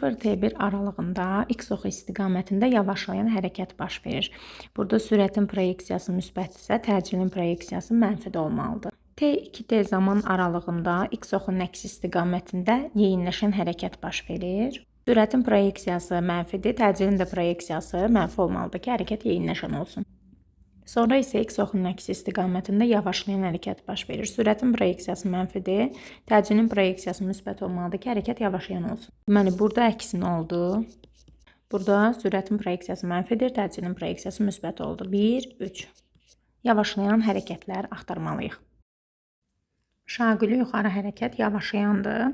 0-T1 aralığında x oxu istiqamətində yavaşlayan hərəkət baş verir. Burada sürətin proyeksiyası müsbətdirsə, təcilin proyeksiyası mənfi də olmalıdır. T2-T zaman aralığında x oxunun əks istiqamətində yeyinləşən hərəkət baş verir. Sürətin proyeksiyası mənfidir, təcilin də proyeksiyası mənfi olmalıdır ki, hərəkət yeyinləşən olsun. Sonra isə x oxunun əksi istiqamətində yavaşlayan hərəkət baş verir. Sürətin proyeksiyası mənfidir, təcilin proyeksiyası müsbət olmalıdır ki, hərəkət yavaşlayan olsun. Deməli, burada əksinə oldu. Burada sürətin proyeksiyası mənfidir, təcilin proyeksiyası müsbət oldu. 1, 3. Yavaşlayan hərəkətlər axtarmalıyıq. Şaquli yuxarı hərəkət yavaşlayandır.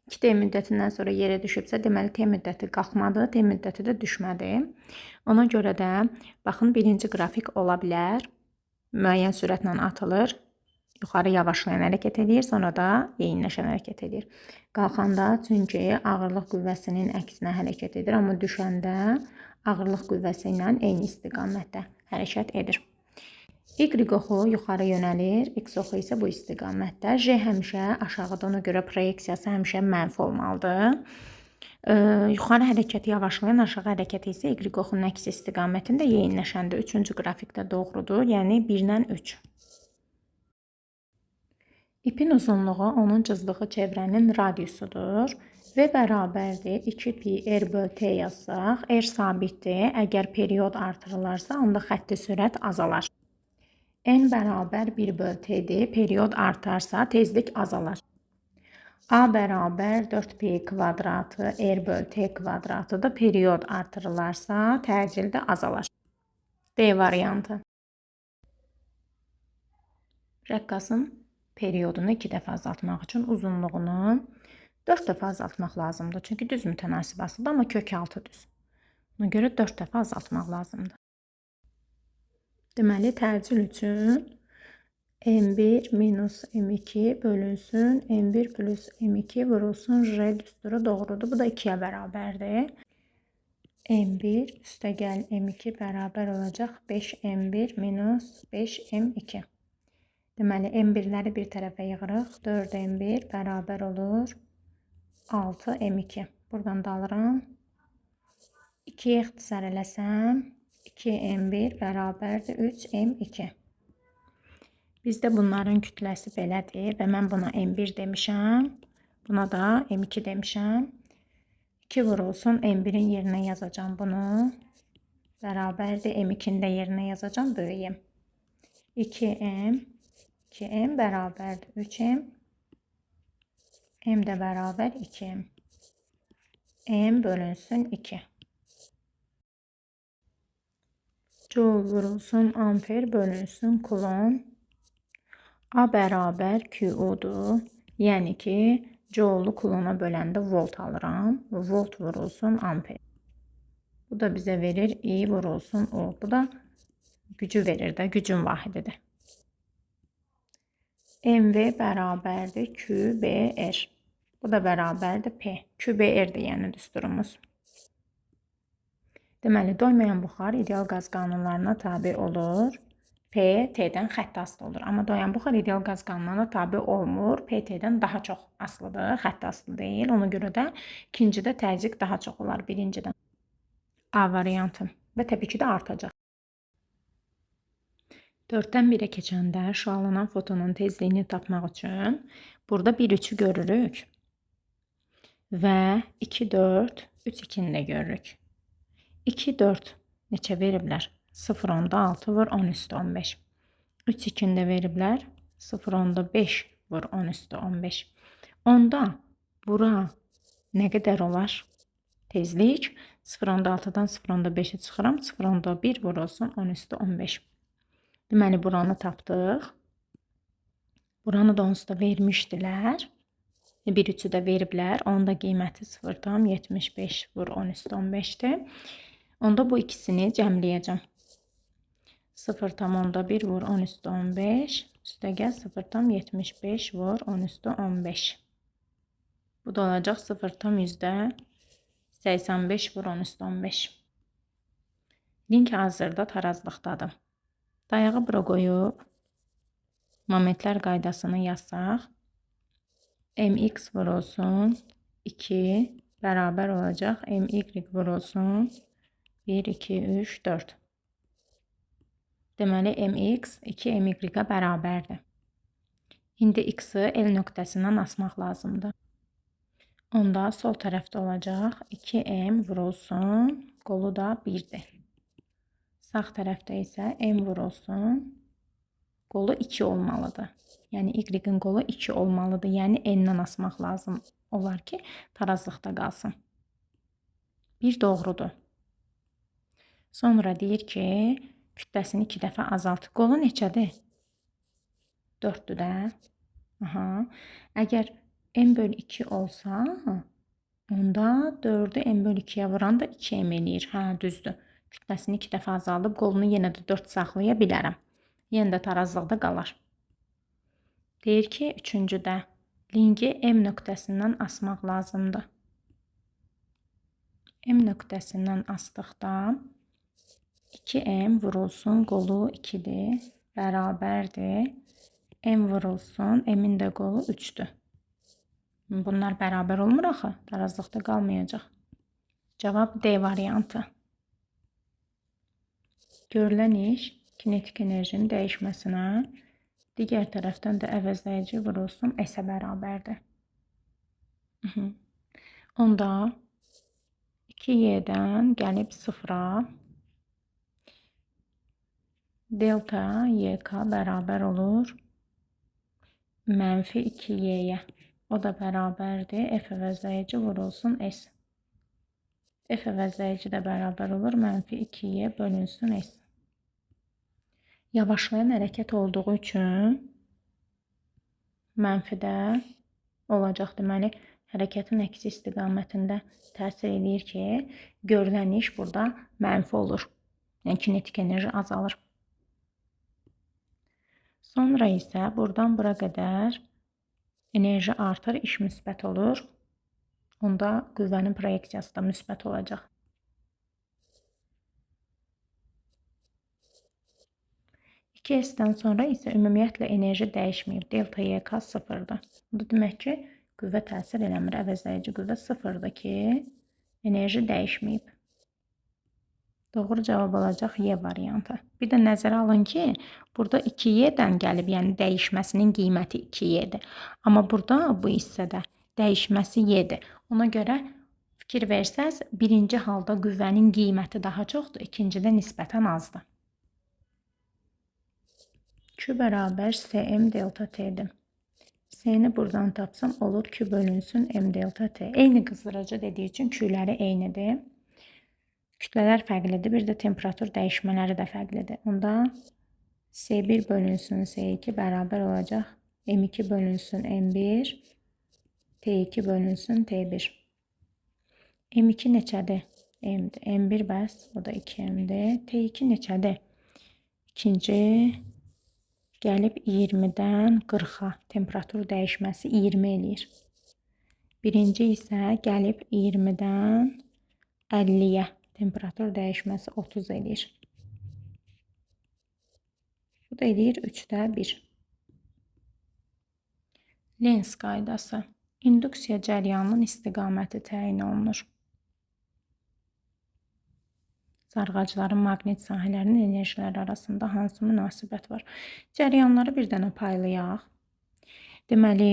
2T müddətindən sonra yerə düşübsə, deməli T müddəti qalxmadı, T müddəti də düşmədi. Ona görə də, baxın, birinci qrafik ola bilər. Müəyyən sürətlə atılır, yuxarı yavaşlayan hərəkət edir, sonra da yeyinləşən hərəkət edir. Qalxanda, çünki ağırlıq qüvvəsinin əksinə hərəkət edir, amma düşəndə ağırlıq qüvvəsi ilə eyni istiqamətdə hərəkət edir. Y oxu yuxarı yönəlir, x oxu isə bu istiqamətdə. J həmişə aşağıda, ona görə proyeksiyası həmişə mənfi olmalıdır. Yuxarı hərəkət yavaşlayan, aşağı hərəkət isə Y oxunun əksi istiqamətində yeyinləşəndir. Üçüncü qrafikdə doğrudur, yəni 1-dən 3. İpin uzunluğu onun cızdığı çevrənin radiusudur və bərabərdir 2pi r böl t yazsaq. R sabitdir, əgər period artırılarsa, onda xətti sürət azalar. N bərabər 1 böl t'dir, period artarsa tezlik azalar. A bərabər 4pi kvadratı r böl t kvadratı da period artırılarsa təcil də azalar. D variantı. Rəqqasın periodunu 2 dəfə azaltmaq üçün uzunluğunu 4 dəfə azaltmaq lazımdır. Çünki düz mütənasib asıldı, amma kök 6 düz. Ona görə 4 dəfə azaltmaq lazımdır. Deməli, təcil üçün M1 minus M2 bölünsün, M1 plus M2 vurulsun, R düsturu doğrudur. Bu da 2-yə bərabərdir. M1 üstəgəl M2 bərabər olacaq 5M1 minus 5M2. Deməli, M1-ləri bir tərəfə yığırıq. 4M1 bərabər olur 6M2. Buradan da alıram. 2-yə ixtisar eləsəm, 2M1 bərabərdir 3M2. Bizdə bunların kütləsi belədir və mən buna M1 demişəm. Buna da M2 demişəm. 2 vurulsun M1-in yerinə yazacağım bunu. Bərabərdir M2-nin də yerinə yazacağım böyüyəm. 2M bərabərdir 3M. M də bərabər 2M. M bölünsün 2. Joule vurulsun amper bölünsün kulon. A bərabər QU-dur. Yəni ki, Joule-u kulona böləndə volt alıram. Volt vurulsun amper. Bu da bizə verir I vurulsun U. Bu da gücü verir də, gücün vahididir. MV bərabərdir QBR. Bu da bərabərdir P. QBR-dir, yəni düsturumuz. Deməli, doymayan buxar ideal qaz qanunlarına tabi olur. P, T-dən xətti asılı olur. Amma doyan buxar ideal qaz qanunlarına tabi olmur. P, T-dən daha çox asılıdır, xətti asılı deyil. Ona görə də ikincidə təzyiq daha çox olar birincidən. A variantı və təbii ki də artacaq. 4-dən 1-ə keçəndə şüalanan fotonun tezliyini tapmaq üçün burada 1-3-ü görürük və 2-4, 3-2-ni də görürük. 2-4 neçə veriblər? 0,6 vur 10 üstü 15. 3-2-ni də veriblər. 0,5 vur 10 üstü 15. Onda bura nə qədər olar? Tezlik 0,6-dan 0,5-ə çıxıram. 0,1 vurulsun 10 üstü 15. Deməli, buranı tapdıq. Buranı da onsuz da vermişdilər. 1-3-ü də veriblər. Onun da qiyməti 0,75 vur 10 üstü 15-dir. Onda bu ikisini cəmləyəcəm. 0,1 vur 10 üstü 15. Üstəgəl 0,75 vur 10 üstü 15. Bu da olacaq 0,85 vur 10 üstü 15. Link hazırda tarazlıqdadır. Dayağı bura qoyub momentlər qaydasını yazsaq. MX vurulsun 2 bərabər olacaq my vurulsun 1, 2, 3, 4. Deməli, mx 2my-ə bərabərdir. İndi x-i L nöqtəsindən asmaq lazımdır. Onda sol tərəfdə olacaq 2m vurulsun, qolu da 1-dir. Sağ tərəfdə isə m vurulsun, qolu 2 olmalıdır. Yəni y-in qolu 2 olmalıdır. Yəni n-dən asmaq lazım olar ki, tarazlıqda qalsın. 1 doğrudur. Sonra deyir ki, kütləsini 2 dəfə azalt. Qolu neçədir? 4-dür də. Aha. Əgər m bölü 2 olsa, onda 4-ü m bölü 2-yə vuran da 2m eləyir. Hə, düzdür. Kütləsini 2 dəfə azaldıb, qolunu yenə də 4 saxlaya bilərəm. Yenə də tarazlıqda qalar. Deyir ki, üçüncüdə lingi m nöqtəsindən asmaq lazımdır. M nöqtəsindən asdıqda 2m vurulsun, qolu 2-dir, bərabərdir. M vurulsun, m-in də qolu 3-dür. Bunlar bərabər olmur axı, tarazlıqda qalmayacaq. Cavab D variantı. Görülən iş kinetik enerjinin dəyişməsinə, digər tərəfdən də əvəzləyici vurulsun S-ə bərabərdir. Onda 2y-dən gəlib 0-a delta yk bərabər olur mənfi 2y-yə. O da bərabərdir f əvəzləyici vurulsun s. F əvəzləyici də bərabər olur mənfi 2y bölünsün s. Yavaşlayan hərəkət olduğu üçün mənfidə olacaq. Deməli, hərəkətin əksi istiqamətində təsir edir ki, görülən iş burada mənfi olur. Yəni, kinetik enerji azalır. Sonra isə buradan bura qədər enerji artır, iş müsbət olur. Onda qüvvənin proyeksiyası da müsbət olacaq. S-dən sonra isə ümumiyyətlə enerji dəyişməyib. Delta YK 0-dır. Bu demək ki, qüvvə təsir eləmir. Əvəzləyici qüvvə 0-dır ki, enerji dəyişməyib. Doğru cavab olacaq Y variantı. Bir də nəzərə alın ki, burada 2Y-dən gəlib, yəni dəyişməsinin qiyməti 2Y-dir. Amma burada bu hissədə dəyişməsi Y-dir. Ona görə fikir versəz, birinci halda qüvvənin qiyməti daha çoxdur, ikincidə nisbətən azdır. Q bərabər Sm delta T'dir. S-ni buradan tapsam olur Q bölünsün M delta T. Eyni qızdırıcı dediyi üçün Q-ləri eynidir. Kütlələr fərqlidir. Bir də temperatur dəyişmələri də fərqlidir. Onda S1 bölünsün S2 bərabər olacaq. M2 bölünsün M1. T2 bölünsün T1. M2 neçədir? M-dir. M1 bəs. O da 2M-dir. T2 neçədir? İkinci gəlib 20-dən 40-a temperatur dəyişməsi 20 eləyir. Birinci isə gəlib 20-dən 50-yə temperatur dəyişməsi 30 eləyir. Bu da eləyir 3-də 1. Lens qaydası. İnduksiya cəryanının istiqaməti təyin olunur. Sarğacların maqnit sahələrinin enerjiləri arasında hansı münasibət var? Cəryanları bir dənə paylayaq. Deməli,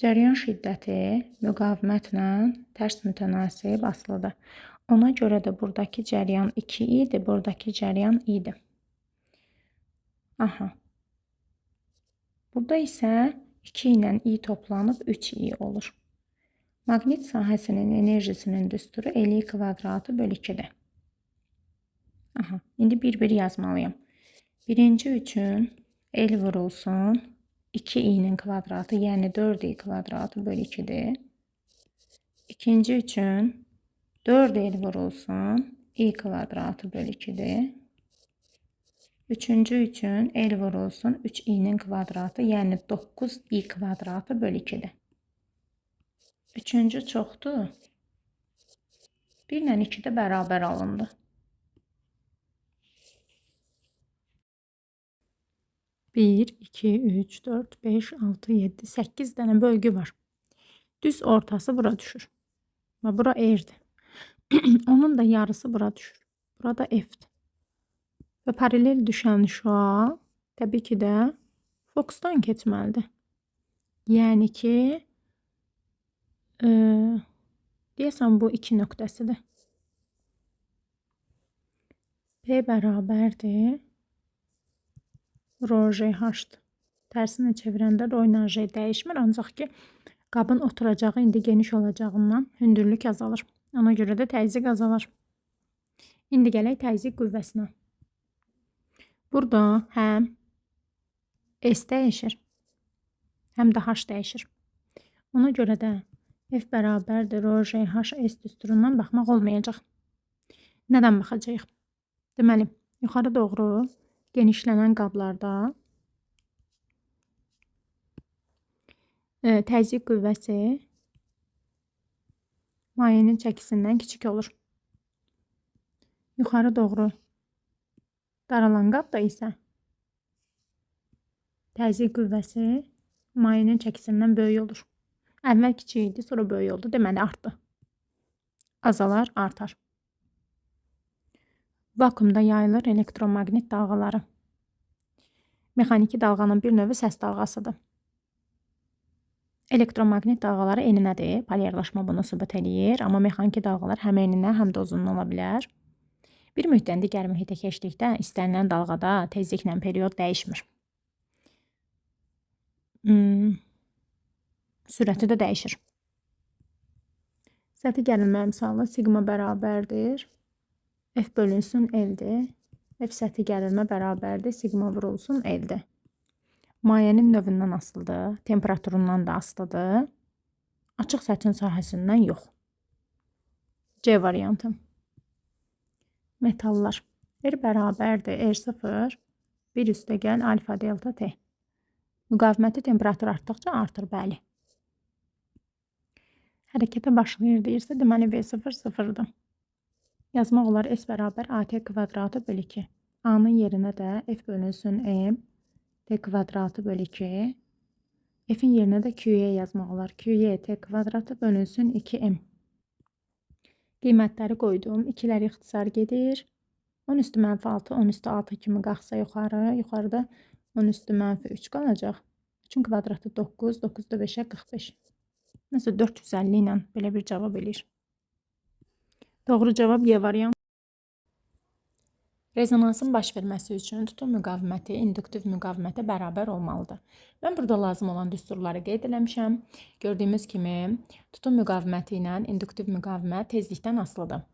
cəryan şiddəti müqavimətlə tərs mütənasib asılıdır. Ona görə də buradakı cəryan 2 idi, buradakı cəryan idi. Aha. Burada isə 2 ilə i toplanıb 3i olur. Maqnit sahəsinin enerjisinin düsturu L kvadratı bölü 2-dir. Aha, indi bir-bir yazmalıyım. Birinci üçün L vurulsun 2i'nin kvadratı, yəni 4i kvadratı bölü 2-dir. İkinci üçün 4l vurulsun i kvadratı bölü 2-dir. Üçüncü üçün L vurulsun 3i'nin kvadratı, yəni 9i kvadratı bölü 2-dir. Üçüncü çoxdur. 1 ilə 2 də bərabər alındı. Bir, 2, 3, 4, 5, 6, 7, 8 dənə bölgü var. Düz ortası bura düşür. Və bura R'dir. Onun da yarısı bura düşür. Burada F'dir. Və paralel düşən şüa təbii ki də fokusdan keçməlidir. Yəni ki, deyəsən bu 2 nöqtəsidir. P bərabərdir rho JH-dır. Tərsinə çevirəndə rho ilə J dəyişmir, ancaq ki, qabın oturacağı indi geniş olacağından hündürlük azalır. Ona görə də təzyiq azalır. İndi gələk təzyiq qüvvəsinə. Burada həm S dəyişir, həm də H dəyişir. Ona görə də F bərabərdir rho JH S düsturundan baxmaq olmayacaq. Nədən baxacağıq? Deməli, yuxarı doğru genişlənən qablarda təzyiq qüvvəsi mayenin çəkisindən kiçik olur. Yuxarı doğru daralan qabda isə təzyiq qüvvəsi mayenin çəkisindən böyük olur. Əvvəl kiçik idi, sonra böyük oldu. Deməli, artdı. Azalar, artar. Vakuumda yayılır elektromaqnit dalğaları. Mexaniki dalğanın bir növü səs dalğasıdır. Elektromaqnit dalğaları eninədir. Polyarlaşma bunu sübut eləyir. Amma mexaniki dalğalar həm eninə, həm də uzunluğuna ola bilər. Bir mühitdən digər mühitə keçdikdə istənilən dalğada tezliklə period dəyişmir. Sürəti də dəyişir. Səthi gərilmə əmsalı sigma bərabərdir. F bölünsün L-dir. F səthi gərilmə bərabərdir. Sigma vurulsun L-dir. Mayenin növündən asılıdır. Temperaturundan da asılıdır. Açıq səthin sahəsindən yox. C variantı. Metallar. R bərabərdir. R0 1 üstəgəl alfa delta T. Müqaviməti temperatur artdıqca artır, bəli. Hərəkətə başlayır deyirsə, deməli V0 sıfırdır. Yazmaq olar S bərabər AT kvadratı bölü 2. A-nın yerinə də F bölünsün M, T kvadratı bölü 2. F-in yerinə də QE yazmaq olar. QE T kvadratı bölünsün 2M. Qiymətləri qoydum. 2-lər ixtisar gedir. 10 üstü mənfi 6, 10 üstü 6 kimi qalxsa yuxarı. Yuxarıda 10 üstü mənfi 3 qalacaq. 3-ün kvadratı 9, 9 da 5-ə 45. Nəsə 450 ilə belə bir cavab eləyir. Doğru cavab Y variantı. Rezonansın baş verməsi üçün tutum müqaviməti induktiv müqavimətə bərabər olmalıdır. Mən burada lazım olan düsturları qeyd eləmişəm. Gördüyümüz kimi tutum müqaviməti ilə induktiv müqavimət tezlikdən asılıdır.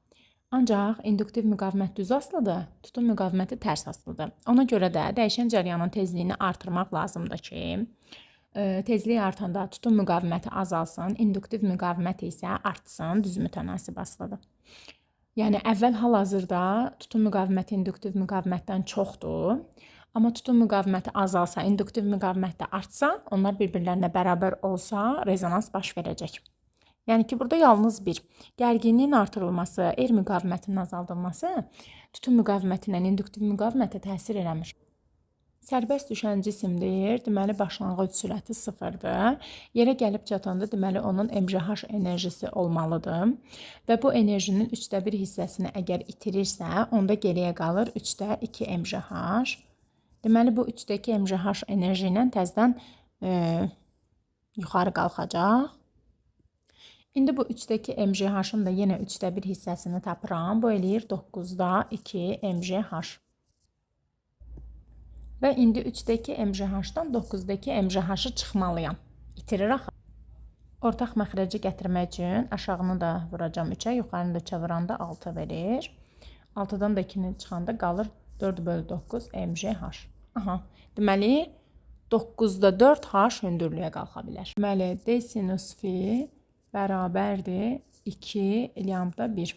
Ancaq induktiv müqavimət düz asılıdır, tutum müqaviməti tərs asılıdır. Ona görə də dəyişən cəryanın tezliyini artırmaq lazımdır ki, tezliyi artanda tutum müqaviməti azalsın, induktiv müqavimət isə artsın, düz mütənasib asılıdır. Yəni, əvvəl hal-hazırda tutum müqaviməti induktiv müqavimətdən çoxdur. Amma tutum müqaviməti azalsa, induktiv müqavimət də artsa, onlar bir-birlərinə bərabər olsa, rezonans baş verəcək. Yəni ki, burada yalnız bir gərginliyin artırılması, müqavimətinin azaldılması tutum müqaviməti ilə induktiv müqavimətə təsir eləmir. Sərbəst düşən cisimdir, deməli başlanğıc sürəti sıfırdır. Yerə gəlib çatanda deməli onun MGH enerjisi olmalıdır. Və bu enerjinin 1/3 hissəsini əgər itirirsə, onda geriyə qalır 2/3 MGH. Deməli bu 2/3 MGH enerji ilə təzədən yuxarı qalxacaq. İndi bu 3/2 MGH-ın da yenə 1/3 hissəsini tapıram. Bu eləyir 9/2 MGH. Və indi 3/2 MGH-dan 9/2 MGH-ı çıxmalıyam. İtirir axı. Ortaq məxrəci gətirmək üçün aşağını da vuracam 3-ə, yuxarını da 3-ə vuranda 6 verir. 6-dan da 2-ni çıxanda qalır 4/9 MGH. Aha, deməli 9/4 H hündürlüyə qalxa bilər. Deməli D sinus fi bərabərdir 2 lambda 1.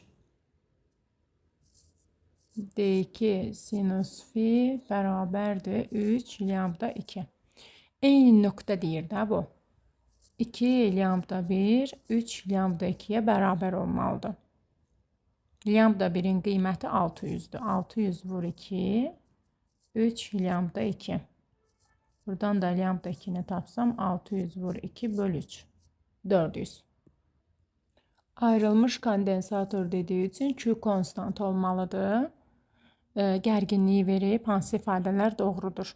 D2 sinus fi bərabərdir 3 lambda 2. Eyni nöqtə deyir də bu. 2 lambda 1, 3 lambda 2-yə bərabər olmalıdır. Lambda 1-in qiyməti 600-dür. 600 vur 2, 3 lambda 2. Buradan da lambda 2-ni tapsam 600 vur 2 böl 3. 400. Ayrılmış kondensator dediyi üçün Q konstant olmalıdır. Gərginliyi verib, hansı ifadələr doğrudur?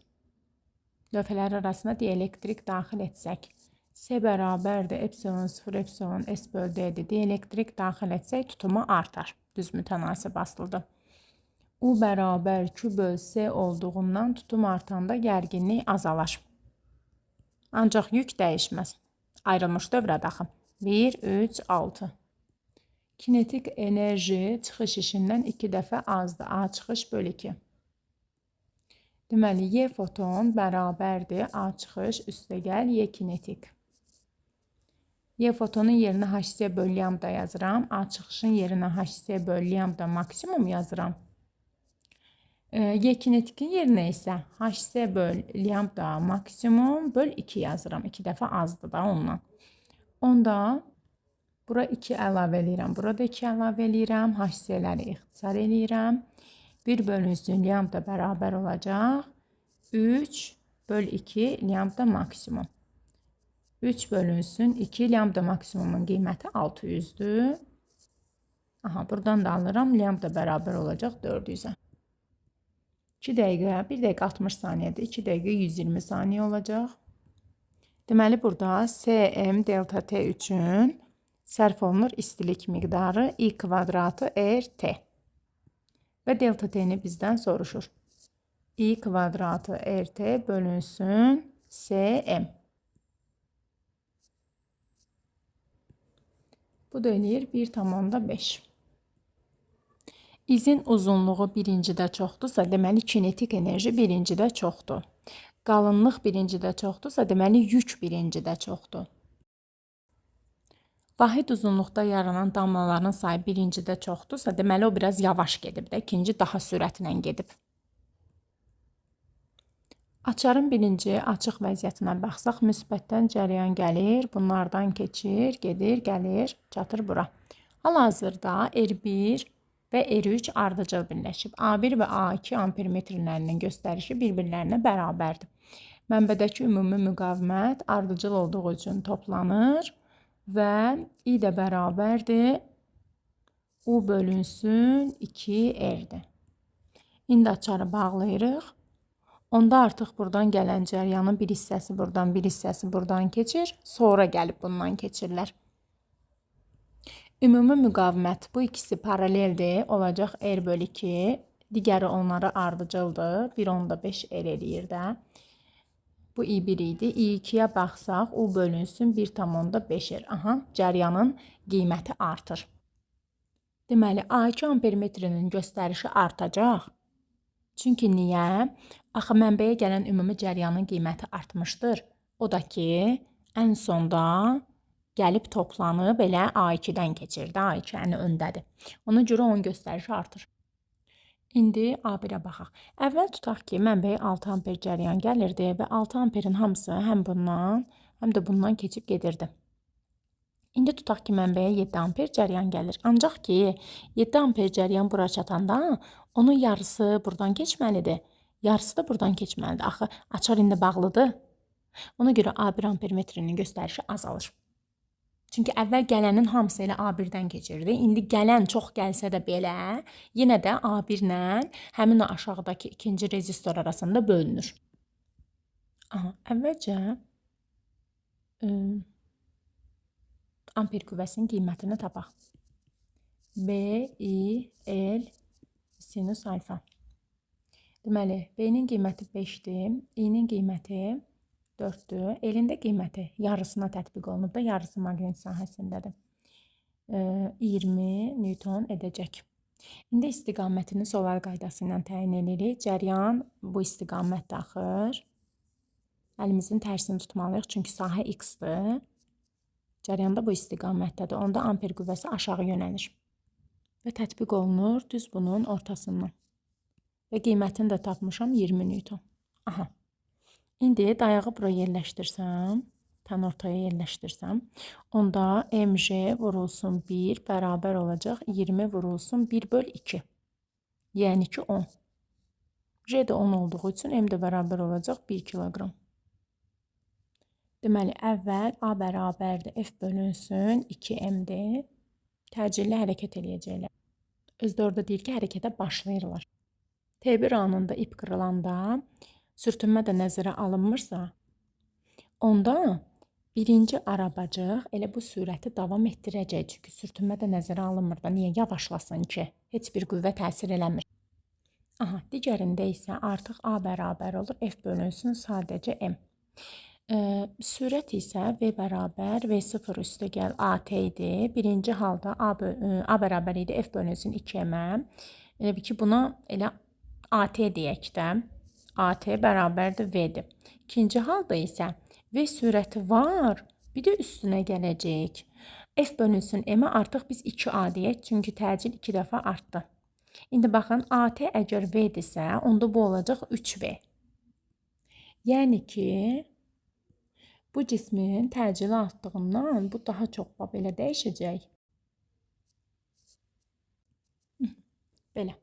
Lövhələr arasına dielektrik daxil etsək. S bərabərdir, epsilon 0, epsilon S böl D-dir. Dielektrik daxil etsək tutumu artar. Düz mütənasib asılıdır. U bərabər Q böl S olduğundan tutum artanda gərginlik azalar. Ancaq yük dəyişməz. Ayrılmış dövrə daxil. 1, 3, 6. Kinetik enerji çıxış işindən 2 dəfə azdır. A çıxış böl 2. Deməli, Y foton bərabərdir. A çıxış üstəgəl Y kinetik. Y fotonun yerinə HC böl lambda yazıram. A çıxışın yerinə HC böl lambda maksimum yazıram. Y kinetikin yerinə isə HC böl lambda maksimum böl 2 yazıram. 2 dəfə azdır da ondan. Onda bura 2 əlavə eləyirəm. Burada 2 əlavə eləyirəm. HC-ləri ixtisar eləyirəm. 1 bölünsün lambda bərabər olacaq. 3 böl 2 lambda maksimum. 3 bölünsün 2 lambda maksimumun qiyməti 600-dür. Aha, buradan da alıram. Lambda bərabər olacaq 400-ə. 2 dəqiqə, 1 dəqiqə 60 saniyədir. 2 dəqiqə 120 saniyə olacaq. Deməli, burada Cm delta T üçün sərf olunur istilik miqdarı I kvadratı RT. Və delta T-ni bizdən soruşur. I kvadratı RT bölünsün Cm. Bu da eləyir 1,5. İzin uzunluğu birincidə çoxdursa, deməli kinetik enerji birincidə çoxdur. Qalınlıq birincidə çoxdursa, deməli yük birincidə çoxdur. Vahid uzunluqda yaranan damlaların sayı birincidə çoxdursa, deməli o biraz yavaş gedib də, ikinci daha sürətlə gedib. Açarın birinci açıq vəziyyətinə baxsaq, müsbətdən cəryan gəlir, bunlardan keçir, gedir, gəlir, çatır bura. Hal-hazırda R1 və R3 ardıcıl birləşib. A1 və A2 ampermetrlərinin göstərişi bir-birlərinə bərabərdir. Mənbədəki ümumi müqavimət ardıcıl olduğu üçün toplanır və I də bərabərdir. U bölünsün 2R'dir. İndi açarı bağlayırıq. Onda artıq buradan gələn cəryanın bir hissəsi buradan, bir hissəsi buradan keçir. Sonra gəlib bundan keçirlər. Ümumi müqavimət bu ikisi paraleldir. Olacaq R böl 2. Digəri onlara ardıcıldır. 1,5 R eləyir də. Bu I1 idi. I2-yə baxsaq, U bölünsün 1,5 R. Aha, cəryanın qiyməti artır. Deməli, A2 ampermetrinin göstərişi artacaq. Çünki niyə? Axı mənbəyə gələn ümumi cəryanın qiyməti artmışdır. O da ki, ən sonda gəlib toplanıb elə A2-dən keçirdi. A2 əni öndədir. Ona görə onun göstərişi artır. İndi A1-ə baxaq. Əvvəl tutaq ki, mənbəyə 6 amper cəryan gəlirdi və 6 amperin hamısı həm bundan, həm də bundan keçib gedirdi. İndi tutaq ki, mənbəyə 7 amper cəryan gəlir. Ancaq ki, 7 amper cəryan bura çatanda onun yarısı buradan keçməlidir. Yarısı da buradan keçməlidir. Axı, açar indi bağlıdır. Ona görə A1 ampermetrinin göstərişi azalır. Çünki əvvəl gələnin hamısı elə A1-dən keçirdi. İndi gələn çox gəlsə də belə, yenə də A1-lə həmin o aşağıdakı ikinci rezistor arasında bölünür. Aha, əvvəlcə amper küvəsinin qiymətini tapaq. B, I, L, sinus alfa. Deməli, B-nin qiyməti 5-dir, I-nin qiyməti 4-dür. L-in də qiyməti yarısına tətbiq olunub da, yarısı maqnit sahəsindədir. 20 Newton edəcək. İndi istiqamətini solar qaydası ilə təyin edirik. Cəryan bu istiqamətdə axır. Əlimizin tərsini tutmalıyıq, çünki sahə X-dır. Cəryan da bu istiqamətdədir. Onda amper qüvvəsi aşağı yönəlir. Və tətbiq olunur düz bunun ortasından. Və qiymətini də tapmışam 20 Newton. Aha. İndi dayağı bura yerləşdirsəm, tən ortaya yerləşdirsəm, onda MJ vurulsun 1 bərabər olacaq 20 vurulsun 1 böl 2. Yəni ki 10. J də 10 olduğu üçün M də bərabər olacaq 1 kiloqram. Deməli, əvvəl A bərabərdir F bölünsün 2M'dir. Təcilli hərəkət eləyəcəklər. Özdə orada deyir ki, hərəkətə başlayırlar. T1 anında ip qırılanda sürtünmə də nəzərə alınmırsa, onda birinci arabacıq elə bu sürəti davam etdirəcək. Çünki sürtünmə də nəzərə alınmır da. Niyə yavaşlasın ki? Heç bir qüvvə təsir eləmir. Aha, digərində isə artıq A bərabər olur. F bölünsün sadəcə M. Sürət isə V bərabər V0 üstə gəl AT idi. Birinci halda A bərabər idi. F bölünsün 2M. Elə bir ki, buna elə AT deyək də. AT bərabərdir V-dir. İkinci halda isə V sürəti var. Bir də üstünə gələcək. F bölünsün M-ə artıq biz 2A deyək. Çünki təcil 2 dəfə artdı. İndi baxın, AT əgər V-dirsə, onda bu olacaq 3V. Yəni ki, bu cismin təcili artdığından bu daha çox belə dəyişəcək. Belə.